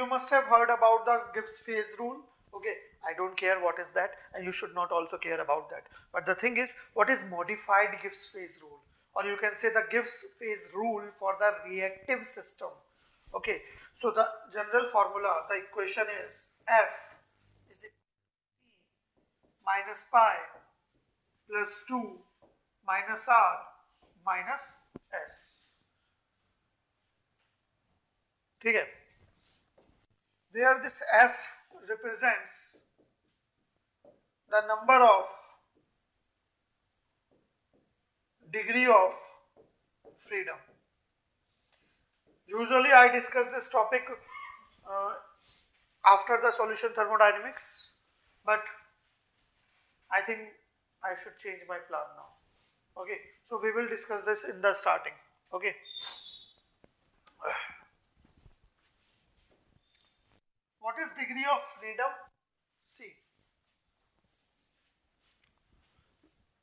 you must have heard about the Gibbs phase rule. Okay, I don't care what is that, and you should not also care about that. But the thing is, what is modified Gibbs phase rule? Or you can say the Gibbs phase rule for the reactive system. Okay, so the general formula, the equation is F is equal to P minus pi plus 2 minus R minus S. Okay, where this F represents the number of degree of freedom. Usually I discuss this topic after the solution thermodynamics, but I think I should change my plan now. Okay, so we will discuss this in the starting. Okay. What is degree of freedom? See,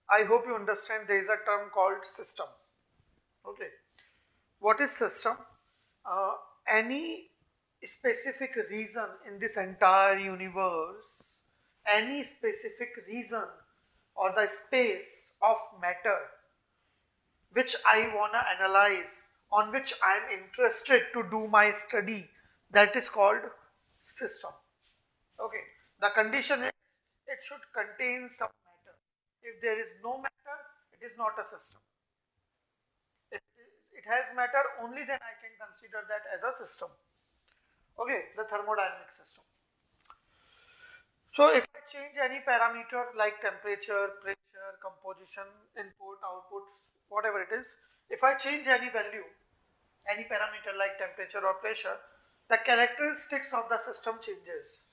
I hope you understand there is a term called system. Okay. What is system? Any specific reason in this entire universe, any specific reason or the space of matter which I want to analyze, on which I am interested to do my study, that is called system. Okay, the condition is it should contain some matter. If there is no matter, it is not a system. If it has matter, only then I can consider that as a system. Okay, the thermodynamic system. So if I change any parameter like temperature, pressure, composition, input, output, whatever it is, if I change any value, any parameter like temperature or pressure, the characteristics of the system changes.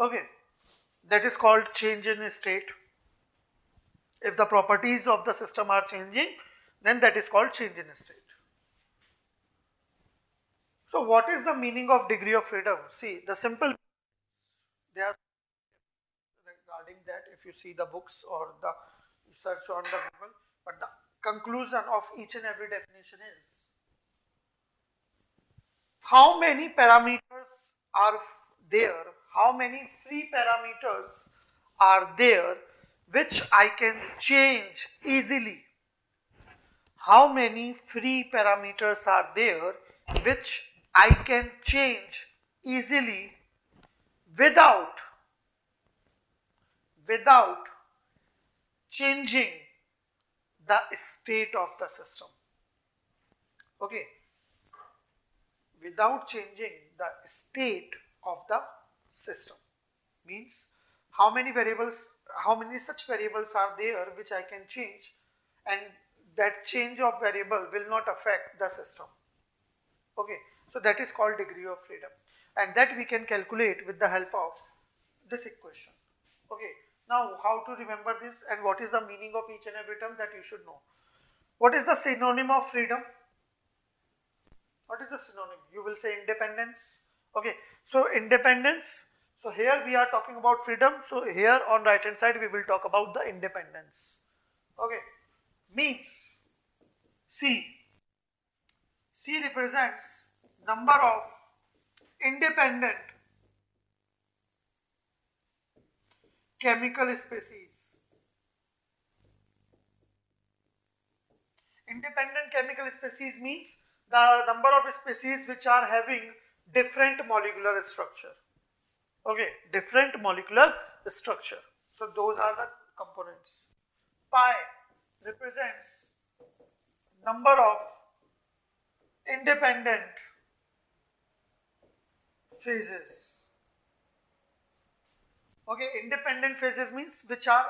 Okay, that is called change in state. If the properties of the system are changing, then that is called change in state. So what is the meaning of degree of freedom? See, the simple, they are regarding that if you see the books or the search on the Google, but the conclusion of each and every definition is how many parameters are there, how many free parameters are there which I can change easily. How many free parameters are there which I can change easily without changing the state of the system. Okay, without changing the state of the system means how many such variables are there which I can change, and that change of variable will not affect the system. Okay, so that is called degree of freedom, and that we can calculate with the help of this equation. Okay, now how to remember this and what is the meaning of each and every term, that you should know. What is the synonym of freedom? What is the synonym? You will say independence. Okay, so independence. So here we are talking about freedom. So here on right hand side we will talk about the independence. Okay, means C represents number of independent chemical species. Independent chemical species means the number of species which are having different molecular structure. Okay, different molecular structure. So those are the components. Pi represents number of independent phases. Okay, independent phases means which are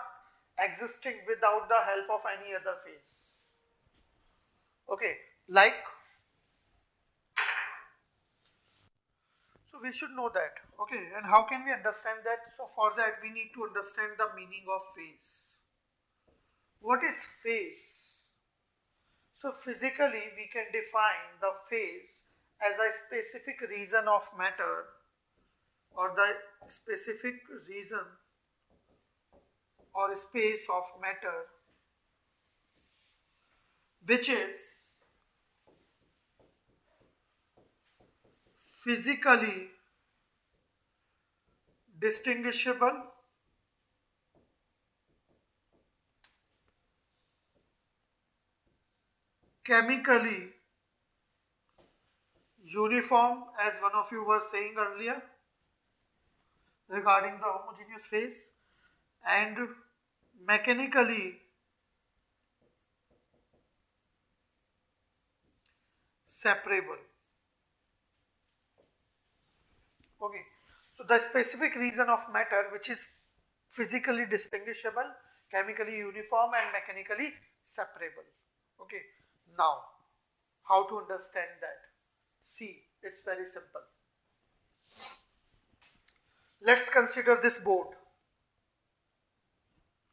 existing without the help of any other phase. Okay, like, so we should know that. Okay, and how can we understand that? So for that we need to understand the meaning of phase. What is phase? So physically we can define the phase as a specific region of matter or the specific region or space of matter which is physically distinguishable, chemically uniform, as one of you were saying earlier regarding the homogeneous phase, and mechanically separable. Okay, so the specific region of matter which is physically distinguishable, chemically uniform, and mechanically separable. Okay, now how to understand that? See, it's very simple. Let's consider this board.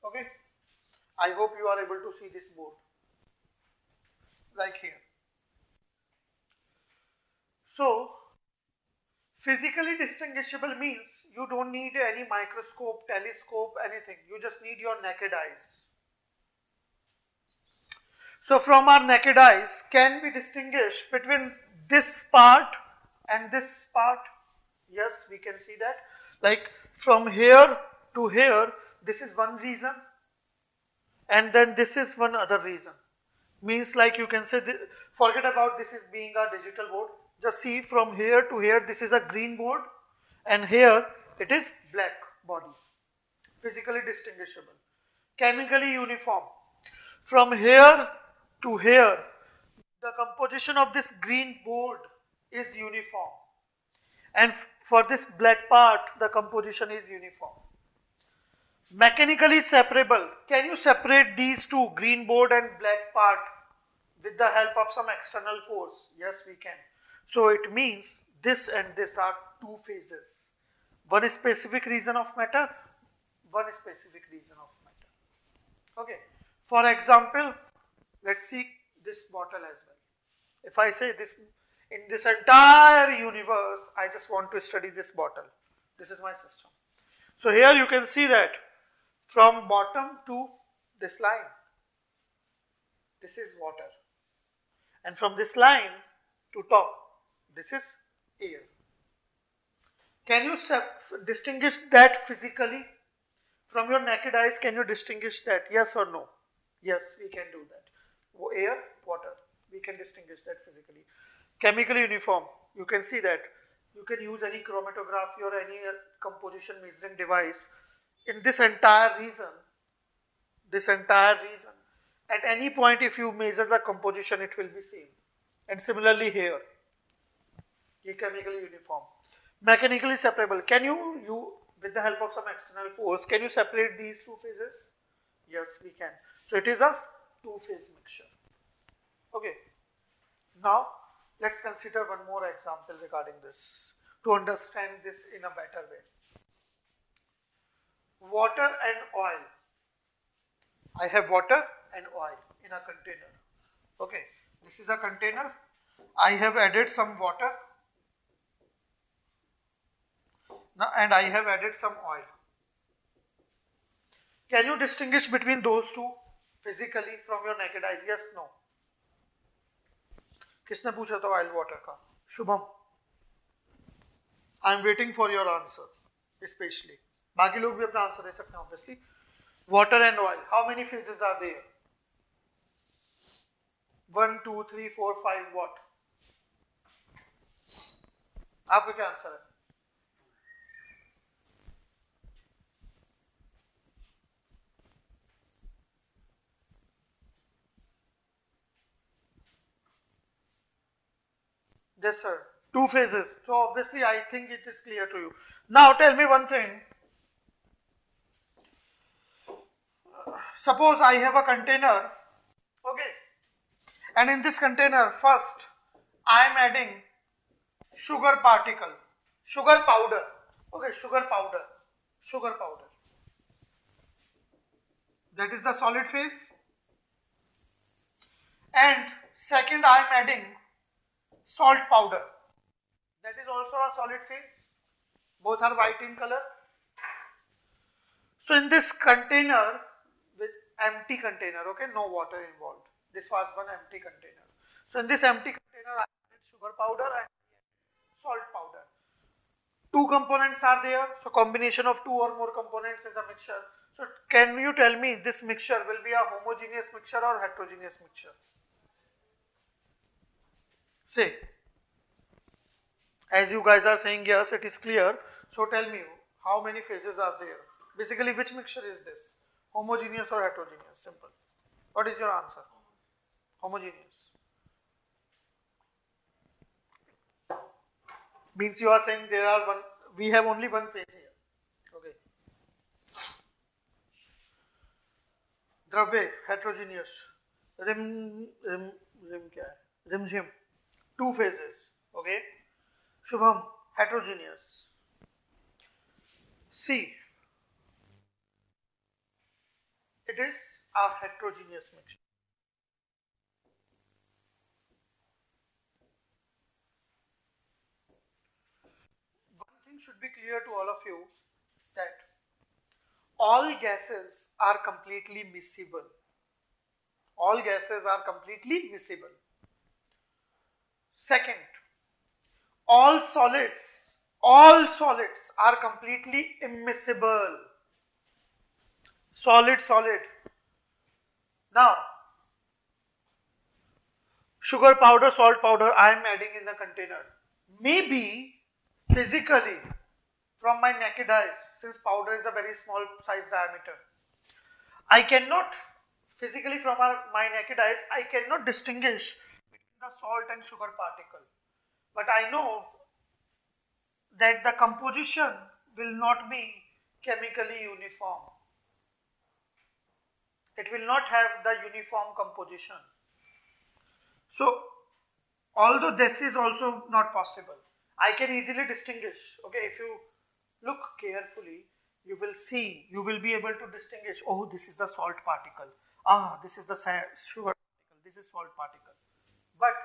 Okay, I hope you are able to see this board, like here. So, physically distinguishable means you don't need any microscope, telescope, anything. You just need your naked eyes. So, from our naked eyes, can we distinguish between this part and this part? Yes, we can see that. Like from here to here, this is one region, and then this is one other region. Means like you can say, forget about this is being a digital board. Just see from here to here, this is a green board, and here it is black body. Physically distinguishable. Chemically uniform. From here to here, the composition of this green board is uniform. And for this black part, the composition is uniform. Mechanically separable. Can you separate these two, green board and black part, with the help of some external force? Yes, we can. So it means this and this are two phases. One is specific region of matter, one is specific region of matter. Okay. For example, let's see this bottle as well. If I say this, in this entire universe, I just want to study this bottle. This is my system. So here you can see that from bottom to this line, this is water. And from this line to top, this is air. Can you distinguish that physically? From your naked eyes, can you distinguish that? Yes or no? Yes, we can do that. Air, water. We can distinguish that physically. Chemically uniform. You can see that. You can use any chromatography or any composition measuring device in this entire region. At any point, if you measure the composition, it will be same. And similarly here, chemically uniform. Mechanically separable. Can you, with the help of some external force, can you separate these two phases? Yes, we can. So it is a two-phase mixture. Okay. Now, let's consider one more example regarding this to understand this in a better way. Water and oil. I have water and oil in a container. Okay, this is a container. I have added some water now, and I have added some oil. Can you distinguish between those two physically from your naked eyes? Yes, no. किसने पूछा था oil water का? Shubham. I am waiting for your answer, especially. बाकी लोग भी अपना answer दे सकते हैं, obviously. Water and oil. How many phases are there? 1, 2, 3, 4, 5. What? आपका क्या आंसर है? Yes, sir. 2 phases. So obviously, I think it is clear to you. Now tell me one thing. Suppose I have a container, okay, and in this container, first I am adding sugar particle, sugar powder, okay, sugar powder. That is the solid phase. And second, I am adding salt powder. That is also a solid phase. Both are white in color. So in this container, with empty container, okay, no water involved. This was one empty container. So in this empty container, I added sugar powder. salt powder. Two components are there, so combination of two or more components is a mixture. So can you tell me this mixture will be a homogeneous mixture or heterogeneous mixture? Say, as you guys are saying yes, it is clear. So tell me how many phases are there? Basically, which mixture is this? Homogeneous or heterogeneous? Simple. What is your answer? Homogeneous. Means you are saying there are one, we have only one phase here. Okay. Dravya, heterogeneous. Rim kya hai? Rimjim. Two phases. Okay. Shubham, heterogeneous. C. It is a heterogeneous mixture. One thing should be clear to all of you that all gases are completely miscible. All gases are completely miscible. Second, all solids are completely immiscible. Solid. Now, sugar powder, salt powder I am adding in the container. Maybe physically from my naked eyes, since powder is a very small size diameter, I cannot physically from my naked eyes, I cannot distinguish between the salt and sugar particle. But I know that the composition will not be chemically uniform. It will not have the uniform composition. So, although this is also not possible, I can easily distinguish. Okay, if you look carefully, you will see, you will be able to distinguish, oh, this is the salt particle. Ah, this is the sugar particle, this is salt particle. But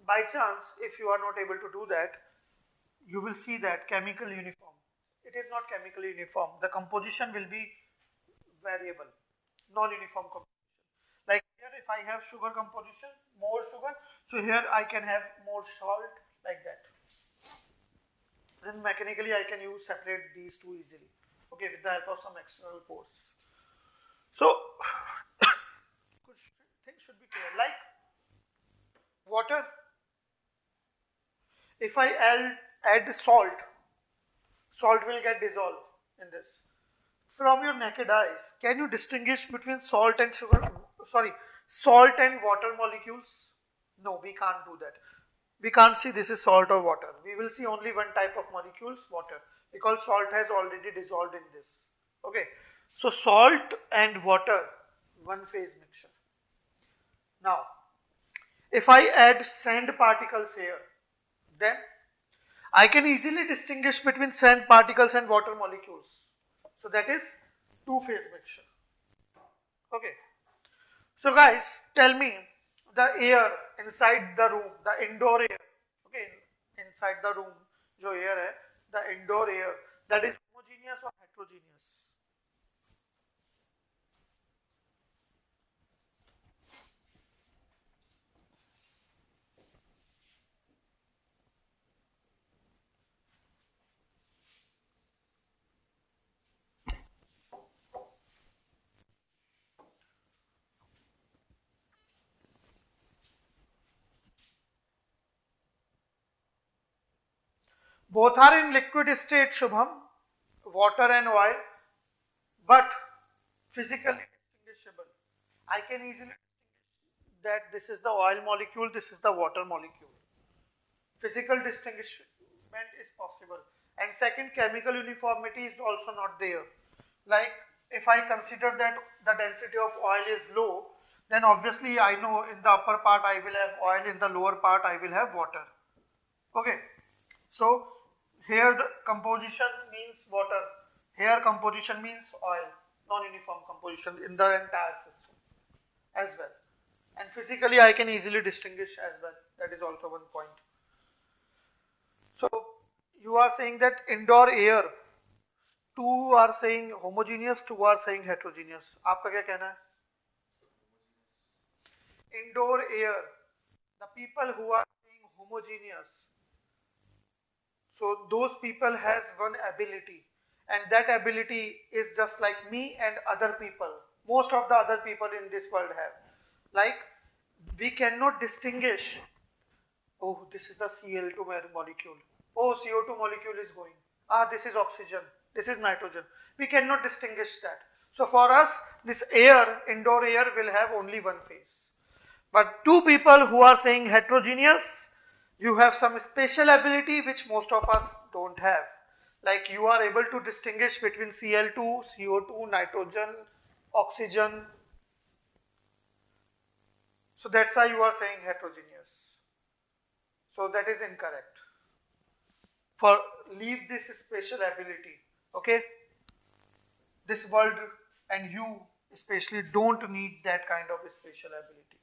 by chance, if you are not able to do that, you will see that chemical uniform. It is not chemically uniform. The composition will be variable, non-uniform composition. Like here, if I have sugar composition, more sugar, so here I can have more salt, like that. Then mechanically I can separate these two easily. Okay, with the help of some external force. So, things should be clear. Like water, if I add salt will get dissolved in this. From your naked eyes, can you distinguish between salt and salt and water molecules? No, we can't do that. We can't see this is salt or water. We will see only one type of molecules, water, because salt has already dissolved in this. Okay, so salt and water, one phase mixture. Now, if I add sand particles here, then I can easily distinguish between sand particles and water molecules. So that is two-phase mixture. Okay. So guys, tell me the air inside the room, the indoor air. Okay, inside the room, जो air है, the indoor air, that is homogeneous or heterogeneous? Both are in liquid state, Shubham, water and oil, but physically distinguishable. I can easily distinguish that this is the oil molecule, this is the water molecule. Physical distinguishment is possible. And second, chemical uniformity is also not there. Like if I consider that the density of oil is low, then obviously I know in the upper part I will have oil, in the lower part I will have water. Okay, so here the composition means water, here composition means oil, non-uniform composition in the entire system as well. And physically I can easily distinguish as well, that is also one point. So you are saying that indoor air, two are saying homogeneous, two are saying heterogeneous. आपका क्या कहना है? Indoor air, the people who are saying homogeneous, So those people has one ability, and that ability is just like me and other people. Most of the other people in this world have. Like, we cannot distinguish, oh, this is the Cl2 molecule. Oh, CO2 molecule is going. Ah, this is oxygen. This is nitrogen. We cannot distinguish that. So for us, this air, indoor air, will have only one phase. But two people who are saying heterogeneous, you have some special ability which most of us don't have. Like, you are able to distinguish between Cl2, CO2, nitrogen, oxygen. So that's why you are saying heterogeneous. So that is incorrect. For leave this special ability, okay? This world and you especially don't need that kind of special ability.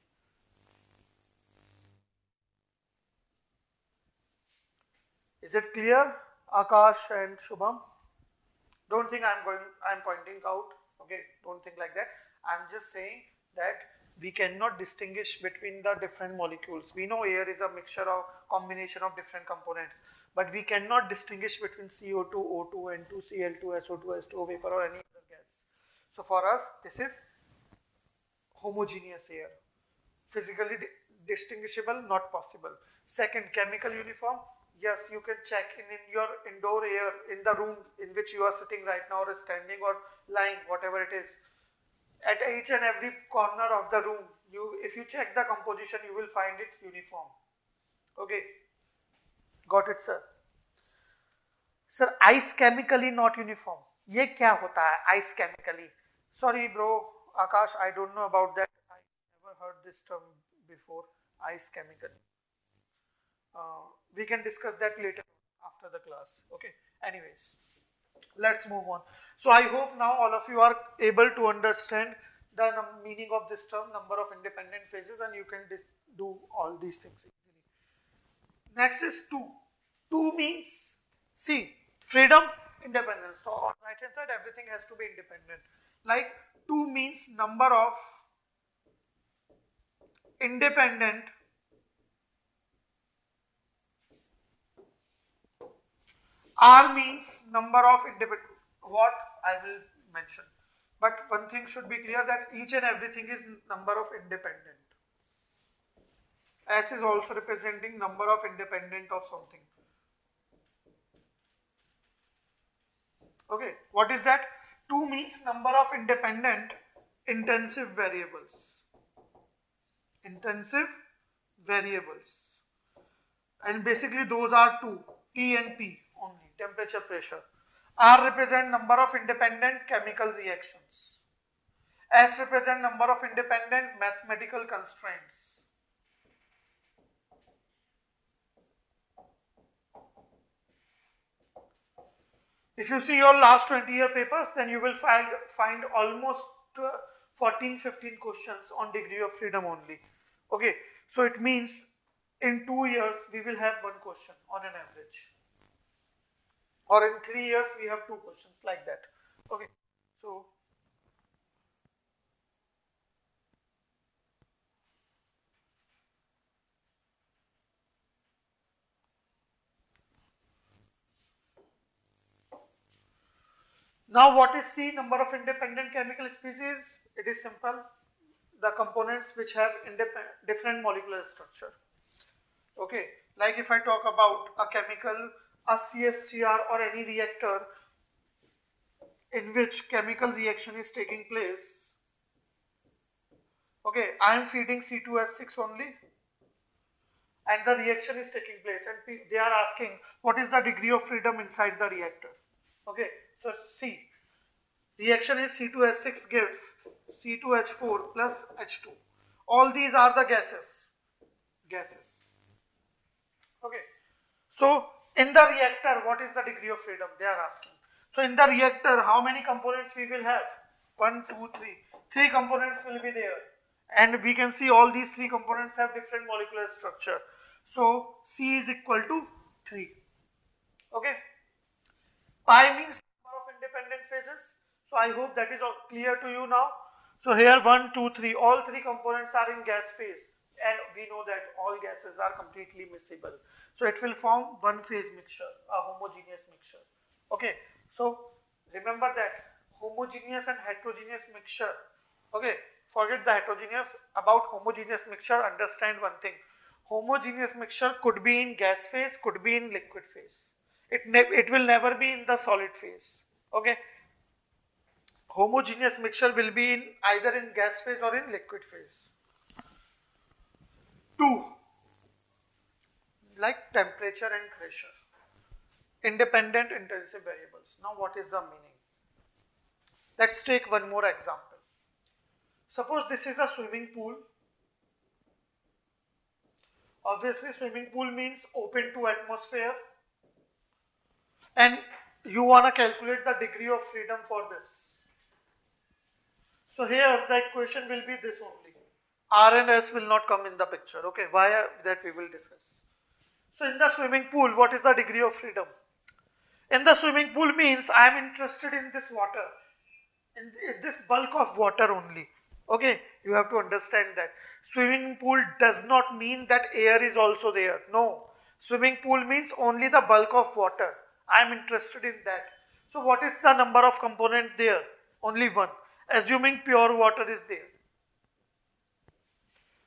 Is it clear, Akash and Shubham? Don't think I'm pointing out, okay? Don't think like that. I'm just saying that we cannot distinguish between the different molecules. We know air is a mixture of combination of different components, but we cannot distinguish between CO2, O2, N2, Cl2, SO2, H2O vapor or any other gas. So for us, this is homogeneous air. Physically distinguishable, not possible. Second, chemical uniform. Yes, you can check in your indoor air, in the room in which you are sitting right now, or standing or lying, whatever it is. At each and every corner of the room, if you check the composition, you will find it uniform. Okay, got it, sir? Sir, ice chemically not uniform. ये क्या होता है ice chemically? Sorry, bro, Akash, I don't know about that. I never heard this term before. Ice chemically. We can discuss that later after the class. Okay. Anyways, let's move on. So I hope now all of you are able to understand the meaning of this term, number of independent phases, and you can do all these things easily. Next is 2. 2 means, see, freedom, independence. So on right hand side, everything has to be independent. Like 2 means number of independent R means number of independent, what I will mention. But one thing should be clear, that each and everything is number of independent. S is also representing number of independent of something. Okay, what is that? 2 means number of independent intensive variables. Intensive variables. And basically those are 2, T and P only, temperature, pressure. R represent number of independent chemical reactions. S represent number of independent mathematical constraints. If you see your last 20-year papers, then you will find almost 14-15 questions on degree of freedom only. Okay, so it means in 2 years we will have 1 question on an average, or in 3 years we have 2 questions, like that. Okay, so now what is C, number of independent chemical species? It is simple, the components which have different molecular structure. Okay, like if I talk about a chemical, a CSTR or any reactor in which chemical reaction is taking place. Okay, I am feeding C2H6 only, and the reaction is taking place, and they are asking what is the degree of freedom inside the reactor. Okay, so C, reaction is C2H6 gives C2H4 plus H2. All these are the gases. Okay, so in the reactor, what is the degree of freedom? They are asking. So in the reactor, how many components we will have? 1, 2, 3. 3 components will be there. And we can see all these 3 components have different molecular structure. So C is equal to 3. Okay. Pi means number of independent phases. So I hope that is all clear to you now. So here 1, 2, 3, all 3 components are in gas phase. and we know that all gases are completely miscible. So it will form one phase mixture, a homogeneous mixture. Okay, so remember that homogeneous and heterogeneous mixture. Okay, forget the heterogeneous. About homogeneous mixture, understand one thing. Homogeneous mixture could be in gas phase, could be in liquid phase. It will never be in the solid phase. Okay, homogeneous mixture will be in either in gas phase or in liquid phase. 2. Like temperature and pressure. Independent intensive variables. Now what is the meaning? Let's take one more example. Suppose this is a swimming pool. Obviously swimming pool means open to atmosphere, and you want to calculate the degree of freedom for this. So here the equation will be this only. R and S will not come in the picture. Okay, why that we will discuss. So in the swimming pool, what is the degree of freedom? In the swimming pool means I am interested in this water, in this bulk of water only. Okay, you have to understand that. Swimming pool does not mean that air is also there. No, swimming pool means only the bulk of water. I am interested in that. So what is the number of component there? Only one. Assuming pure water is there.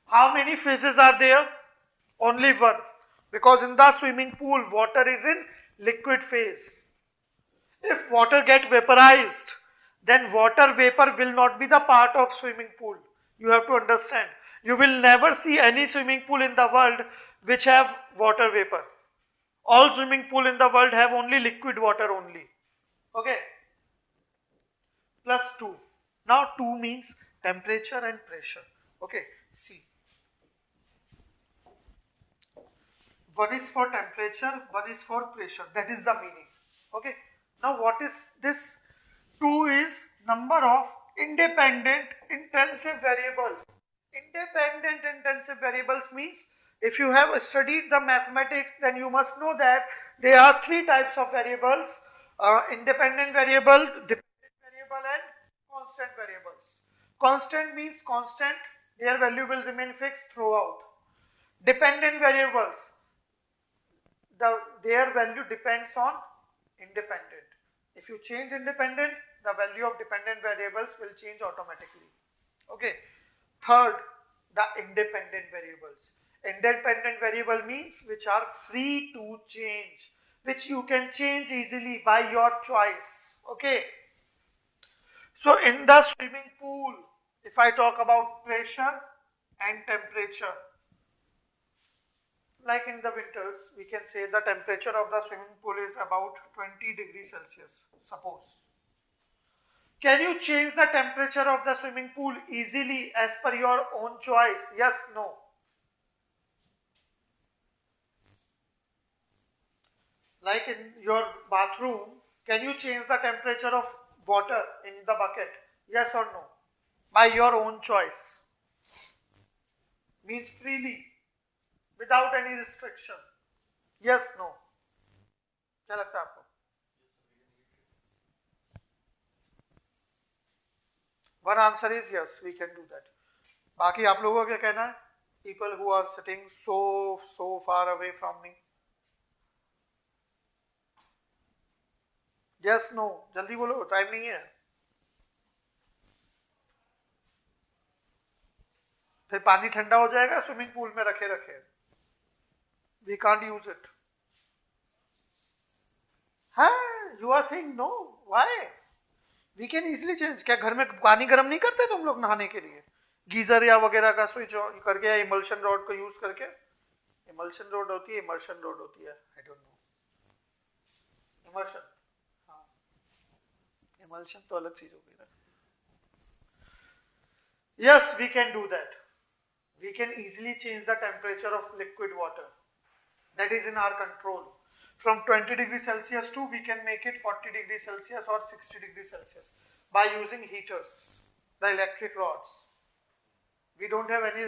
How many phases are there? Only one. Because in the swimming pool, water is in liquid phase. If water get vaporized, then water vapor will not be the part of swimming pool. You have to understand. You will never see any swimming pool in the world which have water vapor. All swimming pool in the world have only liquid water only. Okay. Plus 2. Now 2 means temperature and pressure. Okay. See. One is for temperature, one is for pressure. That is the meaning. Okay. Now what is this? 2 is number of independent intensive variables. Independent intensive variables means if you have studied the mathematics, then you must know that there are 3 types of variables. Independent variable, dependent variable and constant variables. Constant means constant, their value will remain fixed throughout. Dependent variables, their value depends on independent. If you change independent, the value of dependent variables will change automatically. Okay. Third, the independent variables. Independent variable means which are free to change, which you can change easily by your choice. Okay. So in the swimming pool, if I talk about pressure and temperature, like in the winters, we can say the temperature of the swimming pool is about 20 degrees Celsius, suppose. Can you change the temperature of the swimming pool easily as per your own choice? Yes, no. Like in your bathroom, can you change the temperature of water in the bucket? Yes or no? By your own choice. Means freely, without any restriction. Yes, no. क्या लगता है आपको? One answer is yes, we can do that. बाकी आप लोगों का क्या कहना है? People who are sitting so far away from me. Yes, no. जल्दी बोलो, टाइम नहीं है. फिर पानी ठंडा हो जाएगा स्विमिंग पूल में रखे रखे. We can't use it. हाँ, you are saying no. Why? We can easily change. क्या घर में पानी गर्म नहीं करते तुम लोग नहाने के लिए? गीजर या वगैरह का स्विच ऑन करके या इमल्शन रॉड को यूज करके. इमल्शन रॉड होती है, इमर्शन रॉड होती है. I don't know. इमर्शन, हाँ, इमल्शन तो अलग चीज होगी ना. Yes, we can do that. We can easily change the temperature of liquid water. That is in our control. From 20 degrees Celsius to we can make it 40 degrees Celsius or 60 degrees Celsius by using heaters, the electric rods. We don't have any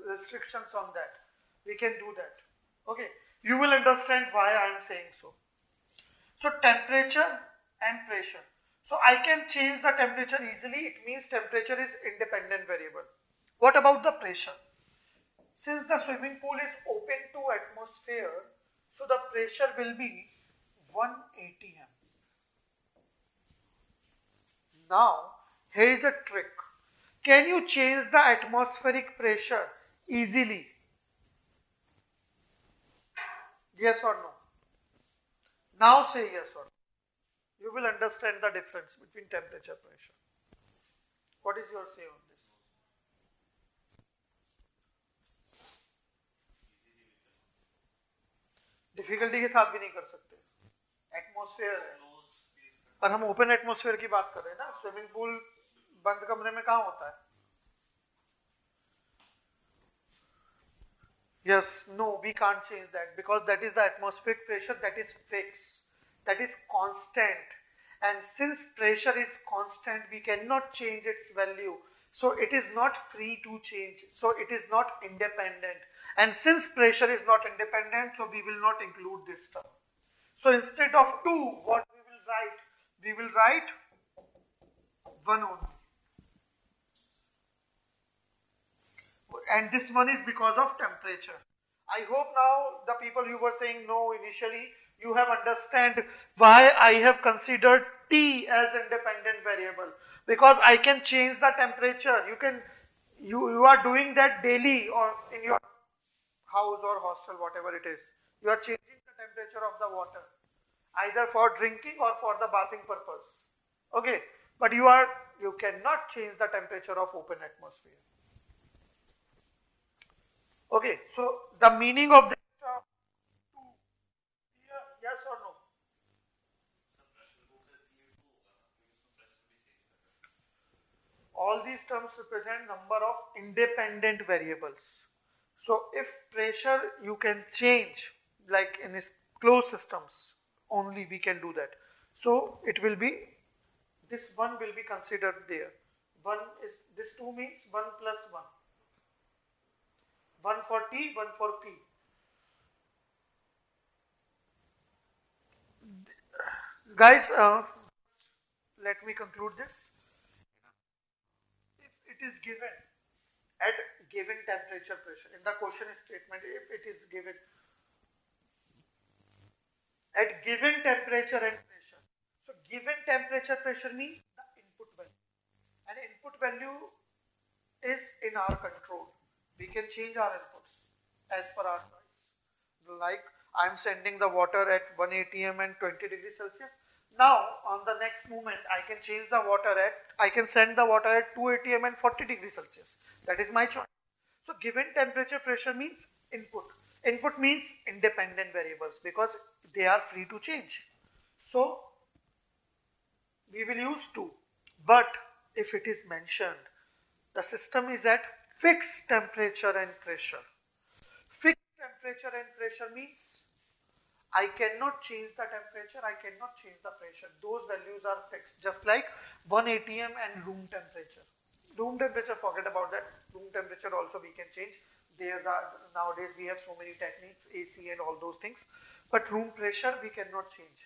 restrictions on that. We can do that. Okay. You will understand why I am saying so. So temperature and pressure. So I can change the temperature easily. It means temperature is independent variable. What about the pressure? Since the swimming pool is open to atmosphere, so the pressure will be 1 atm. Now, here is a trick. Can you change the atmospheric pressure easily? Yes or no? Now say yes or no. You will understand the difference between temperature pressure. What is your say on this? Difficulty के साथ भी नहीं कर सकते, atmosphere है, पर हम open atmosphere की बात कर रहे हैं ना. स्विमिंग पूल बंद कमरे में कहाँ होता है? Yes, no, we can't change that because that is the atmospheric pressure that is fixed, that is constant. And since pressure is constant, we cannot change its value. So it is not free to change. So it is not independent. And since pressure is not independent, so we will not include this term. So instead of 2, what we will write? We will write 1 only. And this one is because of temperature. I hope now the people you were saying no initially, you have understand why I have considered T as independent variable, because I can change the temperature. You are doing that daily or in your house or hostel, whatever it is. You are changing the temperature of the water either for drinking or for the bathing purpose. Okay, but you cannot change the temperature of open atmosphere. Okay, so the meaning of this yes or no? All these terms represent number of independent variables. So if pressure you can change, like in closed systems, only we can do that. So it will be, this 1 will be considered there. 1 is, this 2 means 1 plus 1. 1 for T, 1 for P. Guys, let me conclude this. If it is given at given temperature pressure, in the question statement, if it is given at given temperature and pressure. So given temperature pressure means the input value, and input value is in our control. We can change our inputs as per our choice. Like I am sending the water at 1 atm and 20 degrees Celsius. Now on the next moment I can change the water I can send the water at 2 atm and 40 degrees Celsius. That is my choice. So given temperature pressure means input. Input means independent variables because they are free to change. So we will use 2. But if it is mentioned the system is at fixed temperature and pressure. Fixed temperature and pressure means I cannot change the temperature, I cannot change the pressure. Those values are fixed, just like 1 atm and room temperature. Room temperature, forget about that. Room temperature also we can change. Nowadays we have so many techniques, AC and all those things. But room pressure we cannot change.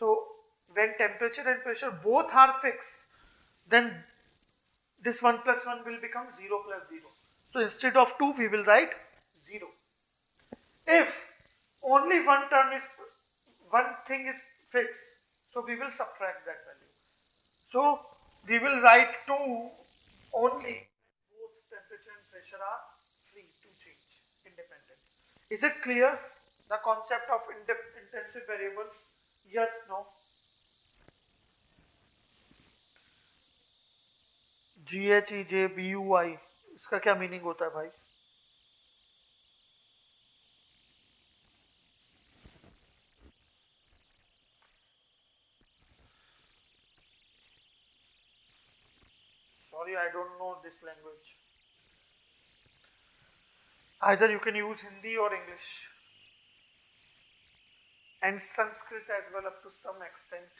So when temperature and pressure both are fixed, then this 1 plus 1 will become 0 plus 0. So instead of 2 we will write 0. If only one thing is fixed, so we will subtract that value. So we will write 2 only. Both temperature and pressure are free to change, independent. Is it clear? The concept of intensive variables? Yes, no? GHEJBUI इसका क्या meaning होता है भाई? Sorry, I don't know this language. Either you can use Hindi or English and Sanskrit as well up to some extent.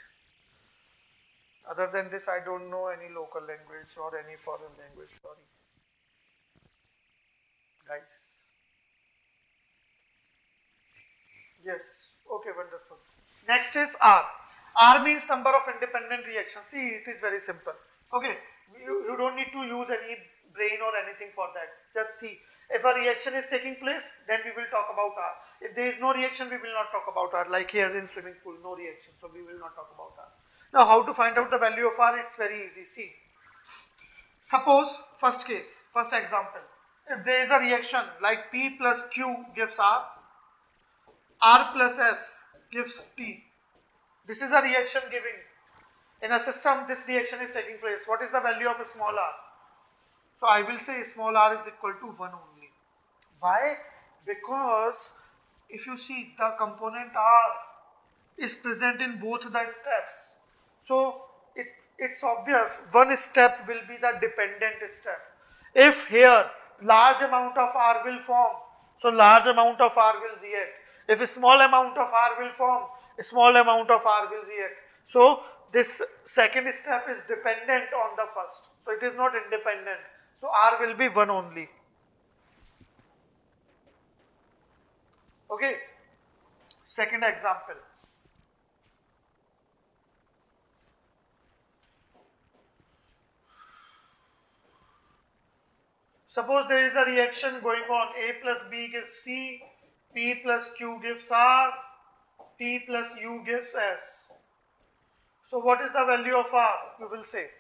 Other than this, I don't know any local language or any foreign language, sorry. Guys. Yes, okay, wonderful. Next is R. R means number of independent reactions. See, it is very simple. Okay, you don't need to use any brain or anything for that. Just see, If a reaction is taking place, then we will talk about R. If there is no reaction, we will not talk about R. Like here in swimming pool, no reaction, so we will not talk about R. Now, how to find out the value of R? It's very easy. See, suppose first case, first example. If there is a reaction like P plus Q gives R, R plus S gives T. This is a reaction giving. In a system, this reaction is taking place. What is the value of small r? So I will say small r is equal to 1 only. Why? Because if you see, the component r is present in both the steps. So it's obvious one step will be the dependent step. If here large amount of r will form, so large amount of r will react. If a small amount of r will form, a small amount of r will react. So this second step is dependent on the first. So it is not independent. So r will be 1 only. Okay. Second example. Suppose there is a reaction going on. A plus B gives C, P plus Q gives R, T plus U gives S. So what is the value of R? You will say.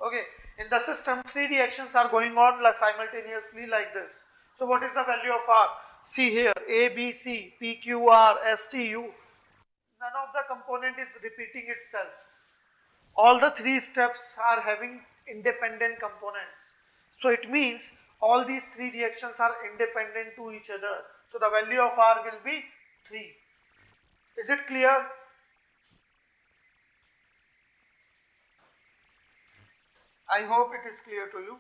Okay, in the system, 3 reactions are going on simultaneously like this. So what is the value of R? See here, A, B, C, P, Q, R, S, T, U. None of the component is repeating itself. All the 3 steps are having independent components. So it means all these 3 reactions are independent to each other. So the value of R will be 3. Is it clear? I hope it is clear to you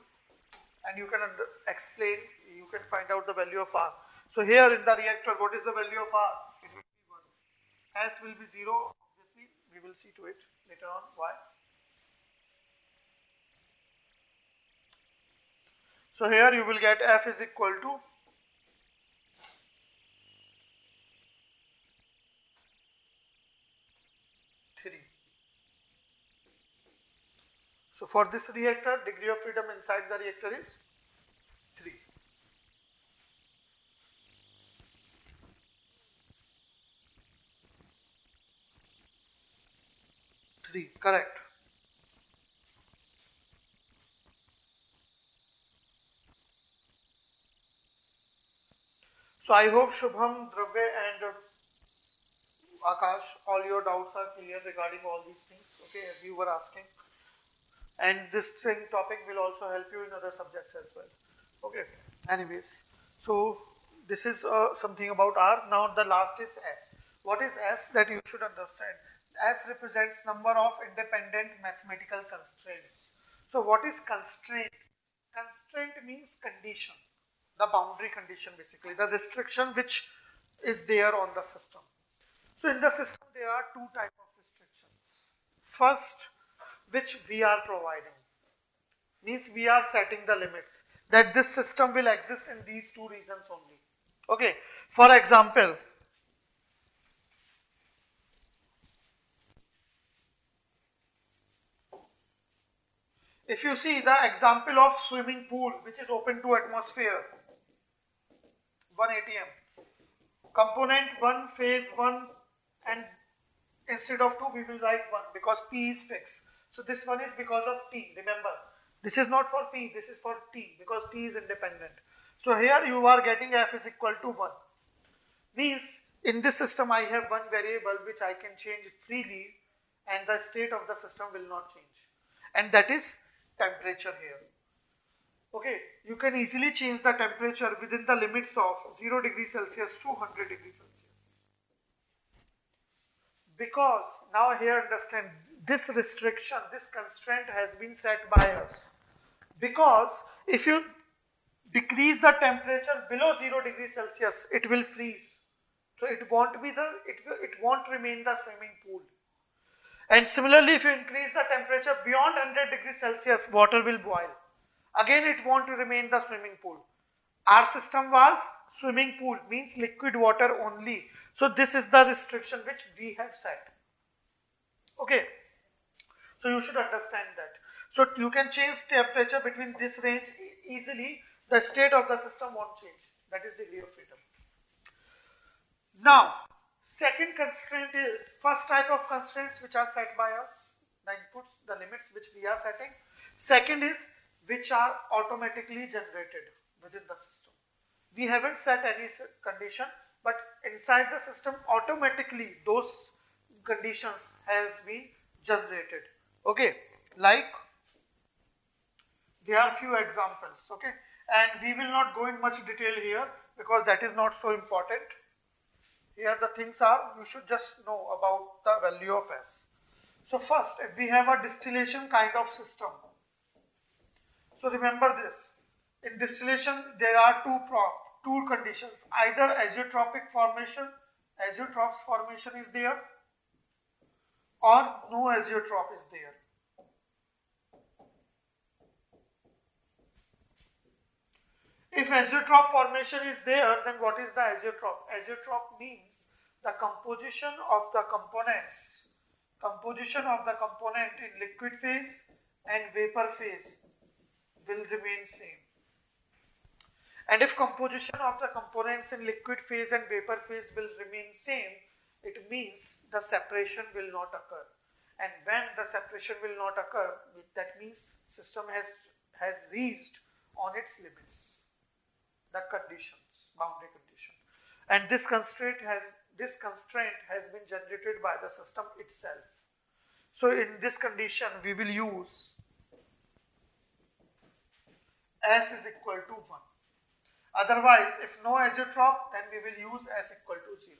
and you can explain, you can find out the value of R. So here in the reactor, what is the value of R? It will be 1. S will be 0, obviously, we will see to it later on why. So here you will get F is equal to 3. So for this reactor, degree of freedom inside the reactor is 3. Correct. So I hope Shubham, Dravya and Akash, all your doubts are clear regarding all these things, okay, as you were asking. And this topic will also help you in other subjects as well. Okay, anyways, so this is something about R. Now the last is S. What is S? That you should understand. S represents number of independent mathematical constraints. So what is constraint? Constraint means condition, the boundary condition basically, the restriction which is there on the system. So in the system there are 2 types of restrictions. First, which we are providing, means we are setting the limits that this system will exist in these 2 regions only. Okay, for example, if you see the example of swimming pool which is open to atmosphere, 1 atm, component 1, phase 1, and instead of 2 we will write 1 because P is fixed. So this one is because of T, remember. This is not for P, this is for T because T is independent. So here you are getting F is equal to 1. Means in this system I have one variable which I can change freely and the state of the system will not change. And that is temperature here. Okay, you can easily change the temperature within the limits of 0 degrees Celsius to 100 degrees Celsius. Because now here understand, this restriction, this constraint has been set by us. Because if you decrease the temperature below 0 degrees Celsius, it will freeze. So it won't be it won't remain the swimming pool. And similarly, if you increase the temperature beyond 100 degrees Celsius, water will boil. Again, it won't remain the swimming pool. Our system was swimming pool, means liquid water only. So this is the restriction which we have set. Okay. So you should understand that. So you can change temperature between this range easily. The state of the system won't change. That is degree of freedom. Now, second constraint is, first type of constraints which are set by us, the inputs, the limits which we are setting. Second is which are automatically generated within the system. We haven't set any condition, but inside the system automatically those conditions has been generated. Okay, like there are few examples, okay, and we will not go in much detail here because that is not so important. Here the things are, you should just know about the value of S. So first, if we have a distillation kind of system, so remember this, in distillation there are two conditions, either azeotropic formation, azeotropes formation is there, or no azeotrope is there. If azeotrope formation is there, then what is the azeotrope? Azeotrope means the composition of the components, in liquid phase and vapor phase will remain same. And if composition of the components in liquid phase and vapor phase will remain same, it means the separation will not occur. And when the separation will not occur, that means system has reached on its limits, the conditions, boundary condition. And this constraint has been generated by the system itself. So in this condition we will use S is equal to 1. Otherwise, if no azeotrope, then we will use S equal to 0.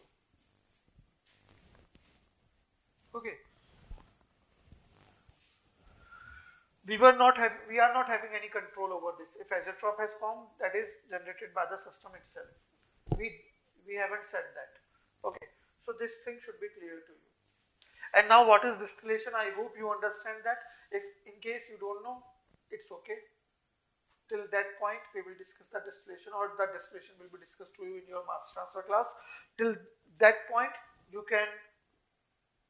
Okay. We are not having any control over this. If azeotrope has formed, that is generated by the system itself. We haven't said that. Okay. So this thing should be clear to you. And now what is distillation? I hope you understand that. If in case you don't know, it's okay. Till that point we will discuss the distillation, or the distillation will be discussed to you in your mass transfer class. Till that point you can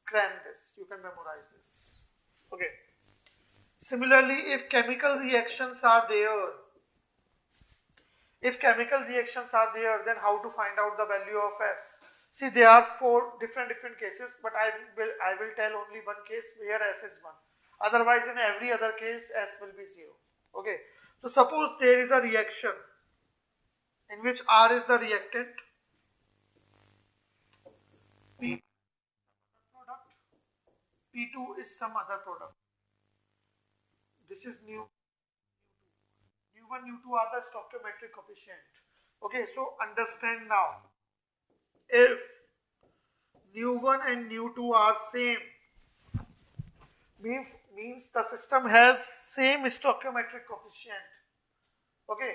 cram this, you can memorize this. Okay. Similarly, if chemical reactions are there, then how to find out the value of S? See, there are 4 different cases, but I will tell only one case where S is 1. Otherwise, in every other case, S will be 0. Okay. So suppose there is a reaction in which R is the reactant, P product, P2 is some other product. This is nu1, nu2 are the stoichiometric coefficient. Okay, so understand now, if nu1 and nu2 are same, means the system has same stoichiometric coefficient. Okay,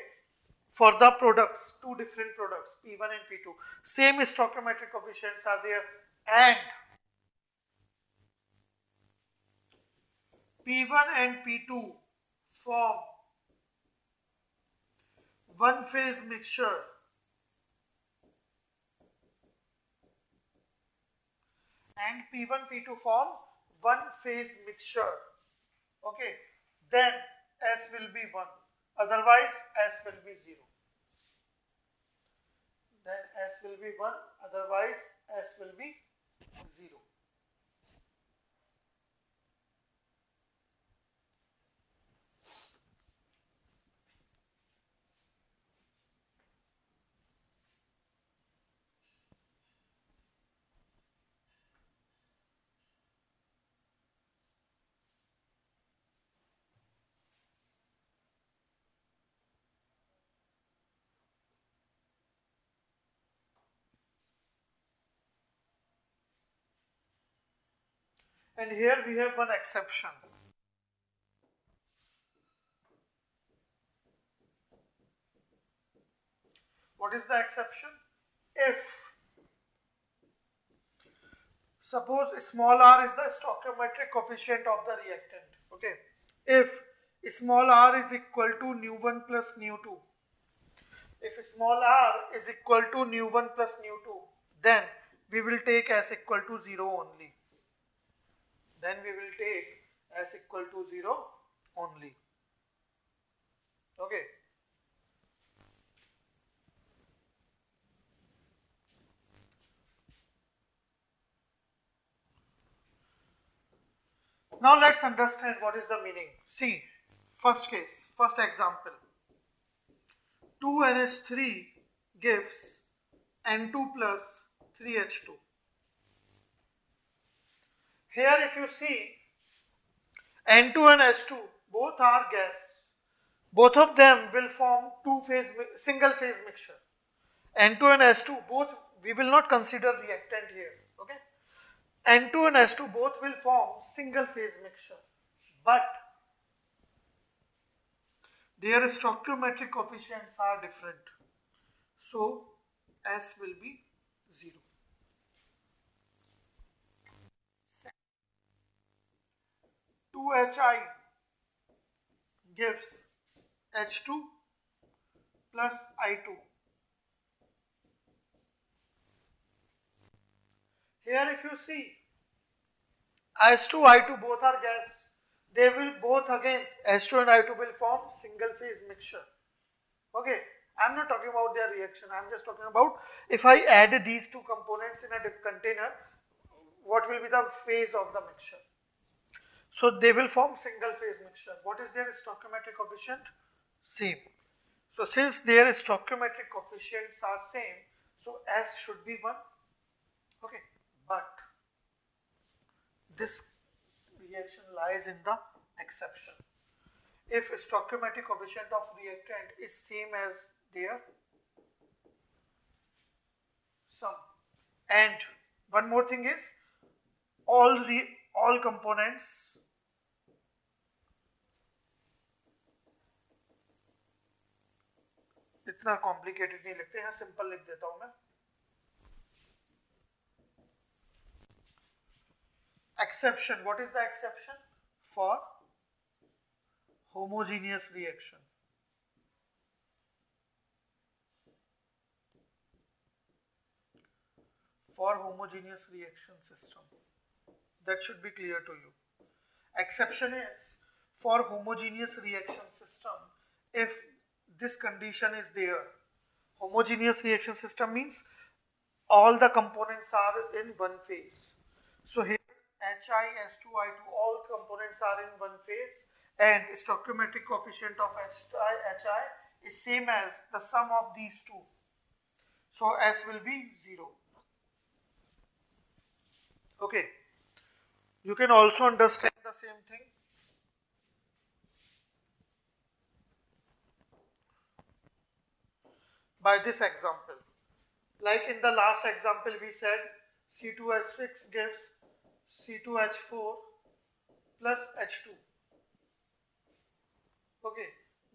for the products, 2 different products, P1 and P2, same stoichiometric coefficients are there, and P1 and P2 form one phase mixture, and P1, P2 form one phase mixture. Okay, then S will be 1, otherwise S will be 0. Then S will be 1, otherwise S will be 0. And here we have one exception. What is the exception? If suppose small r is the stoichiometric coefficient of the reactant. Okay, if small r is equal to nu1 plus nu2, if small r is equal to nu1 plus nu2, then we will take S equal to 0 only. Then we will take S equal to 0 only. Okay. Now let's understand what is the meaning. See, first case, first example. 2NH3 gives N2 plus 3H2. Here if you see, N2 and H2 both are gas. Both of them will form single phase mixture. N2 and H2 both, we will not consider reactant here. Okay. N2 and H2 both will form single phase mixture, but their stoichiometric coefficients are different. So S will be 0. 2HI gives H2 plus I2. Here if you see, H2, I2 both are gas. They will both again, H2 and I2 will form single phase mixture. Okay, I am not talking about their reaction, I am just talking about if I add these two components in a container, what will be the phase of the mixture. So they will form single phase mixture. What is their stoichiometric coefficient? Same. So since their stoichiometric coefficients are same, so S should be 1. Okay, but this reaction lies in the exception. If stoichiometric coefficient of reactant is same as their sum, and one more thing is all components इतना complicated नहीं लिखते हैं, simple लिख देता हूं मैं. Exception, what is the exception? For homogeneous reaction. For homogeneous reaction system. That should be clear to you. Exception is for homogeneous reaction system if this condition is there. Homogeneous reaction system means all the components are in one phase. So here Hi, S2, I2, all components are in one phase, and stoichiometric coefficient of Hi is same as the sum of these two. So S will be 0. Okay. You can also understand the same thing by this example. Like in the last example we said C2H6 gives C2H4 plus H2. Okay,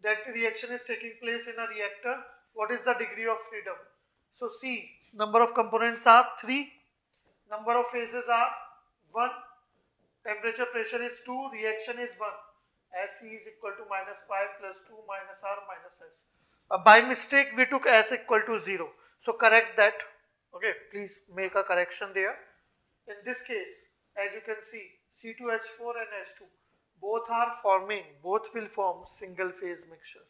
that reaction is taking place in a reactor. What is the degree of freedom? So see, number of components are 3, number of phases are 1, temperature pressure is 2, reaction is 1. SC is equal to minus 5 plus 2 minus R minus S. By mistake we took S equal to 0. So correct that. Okay, please make a correction there. In this case, as you can see, C2H4 and H2 both will form single phase mixture.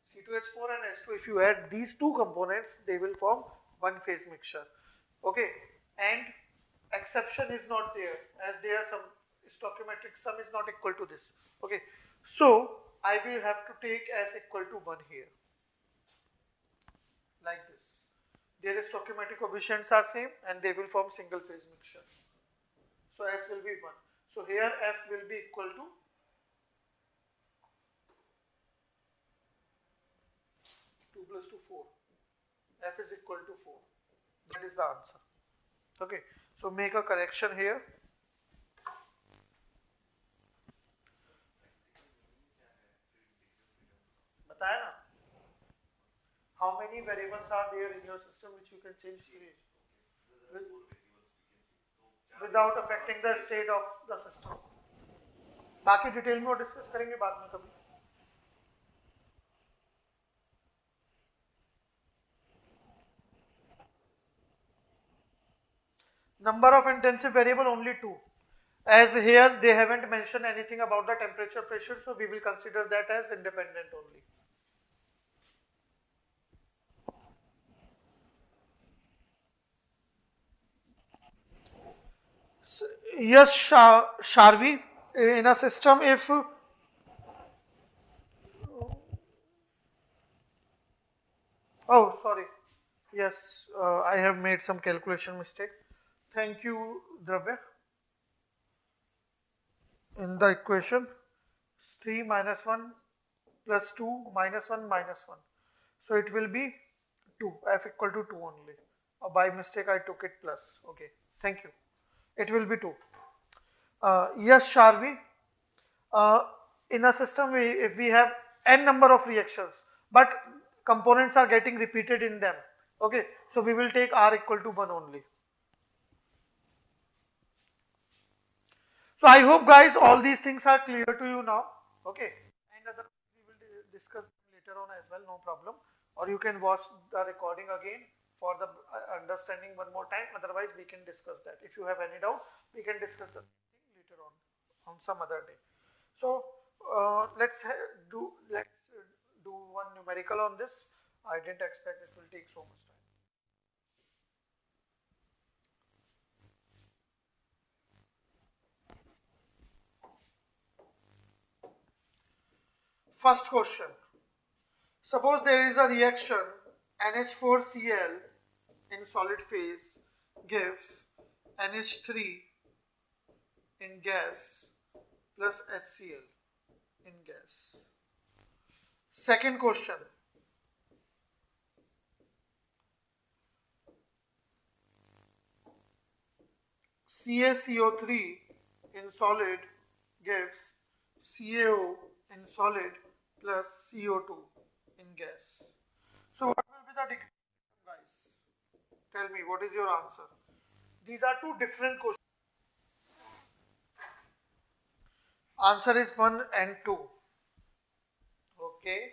C2H4 and H2, if you add these two components, they will form one phase mixture. Okay, and exception is not there, as there some stoichiometric sum is not equal to this. Okay, so I will have to take S equal to 1 here, like this. Their stoichiometric coefficients are same and they will form single phase mixture. So S will be 1. So here F will be equal to 2 plus 2, 4. F is equal to 4. That is the answer. Okay. So make a correction here. बताया ना? How many variables are there in your system which you can change without affecting the state of the system? बाकी detail में वो discuss करेंगे बाद में कभी. Number of intensive variable only 2. As here they haven't mentioned anything about the temperature pressure, so we will consider that as independent only. So Yes, Sharvi, in a system if oh sorry, yes, I have made some calculation mistake. Thank you, Dravya. In the equation, 3 minus 1 plus 2 minus 1 minus 1. So it will be 2, f equal to 2 only. By mistake I took it plus. Okay, thank you. It will be 2. Yes, Sharvi. Uh, in a system, if we have n number of reactions, but components are getting repeated in them. Okay, so we will take R equal to 1 only. So I hope guys all these things are clear to you now. Okay, and other we will discuss later on as well, no problem. Or you can watch the recording again for the understanding one more time. Otherwise, we can discuss that. If you have any doubt, we can discuss the thing later on some other day. So let's do one numerical on this. I didn't expect it will take so much time. First question. Suppose there is a reaction NH4Cl in solid phase gives NH3 in gas plus HCl in gas. Second question. CaCO3 in solid gives CaO in solid plus CO2 in gas. So what will be the degree, guys? Tell me, what is your answer? These are two different questions. Answer is 1 and 2. Okay.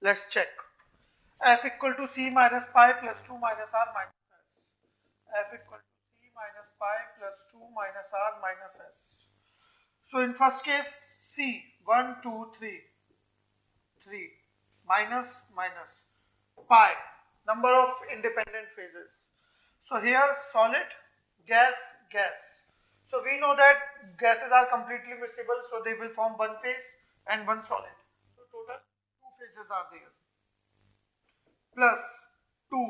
Let's check. F equal to C minus pi plus 2 minus R minus S. F equal to C minus pi plus 2 minus R minus S. So in first case, C, 1, 2, 3. 3 minus minus pi, number of independent phases. So here solid, gas, gas. So we know that gases are completely miscible, so they will form one phase and one solid. So total two phases are there. Plus 2.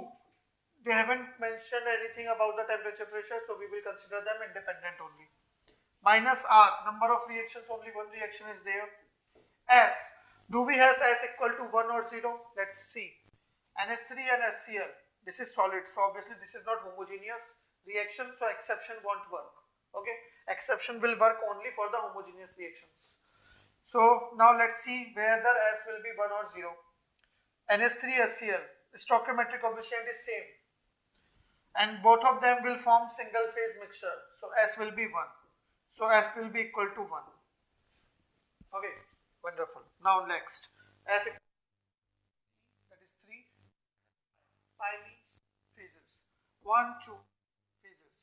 They haven't mentioned anything about the temperature pressure, so we will consider them independent only. Minus R, number of reactions, only one reaction is there. S, do we have S equal to 1 or 0? Let's see. NH3 and HCl, this is solid, so obviously this is not homogeneous reaction, so exception won't work. Okay, exception will work only for the homogeneous reactions. So now let's see whether S will be 1 or 0. NH3 HCl, stoichiometric coefficient is same, and both of them will form single phase mixture, so S will be 1. So F will be equal to 1. Okay, wonderful. Now next, F, that is 3. Pi means phases. 1, 2 phases.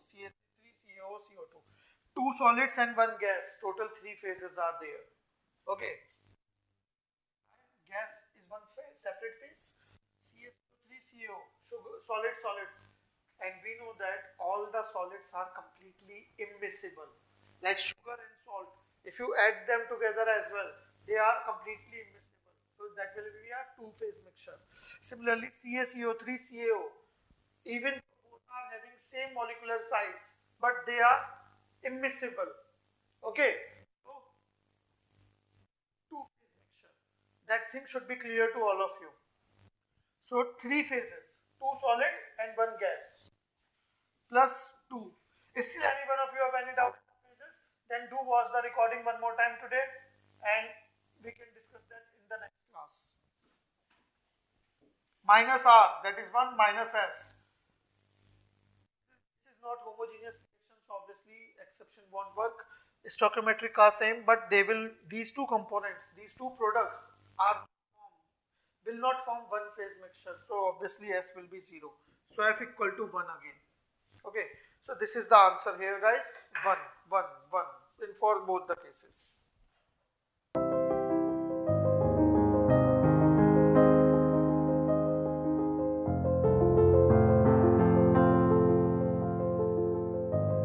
CH3, CaO, CO2. 2 solids and 1 gas. Total 3 phases are there. Okay. Gas is one phase, separate phase. CH3, CaO, sugar, solid, solid. And we know that all the solids are completely immiscible. Like sugar and salt. If you add them together as well, they are completely immiscible. So that will be a two-phase mixture. Similarly, CaCO3, CaO, even both are having same molecular size, but they are immiscible. Okay, so two-phase mixture. That thing should be clear to all of you. So 3 phases, 2 solid and 1 gas, plus 2. Still any one of you have any doubt in phases? Then do watch the recording one more time today, and we can discuss that in the next class. Minus R, that is 1 minus S. This is not homogeneous reaction, so obviously exception won't work. Stoichiometric are same, but these two components, these two products will not form one phase mixture, so obviously S will be 0. So F equal to 1 again. Okay, so this is the answer here, guys. 1, 1, 1 in for both the cases.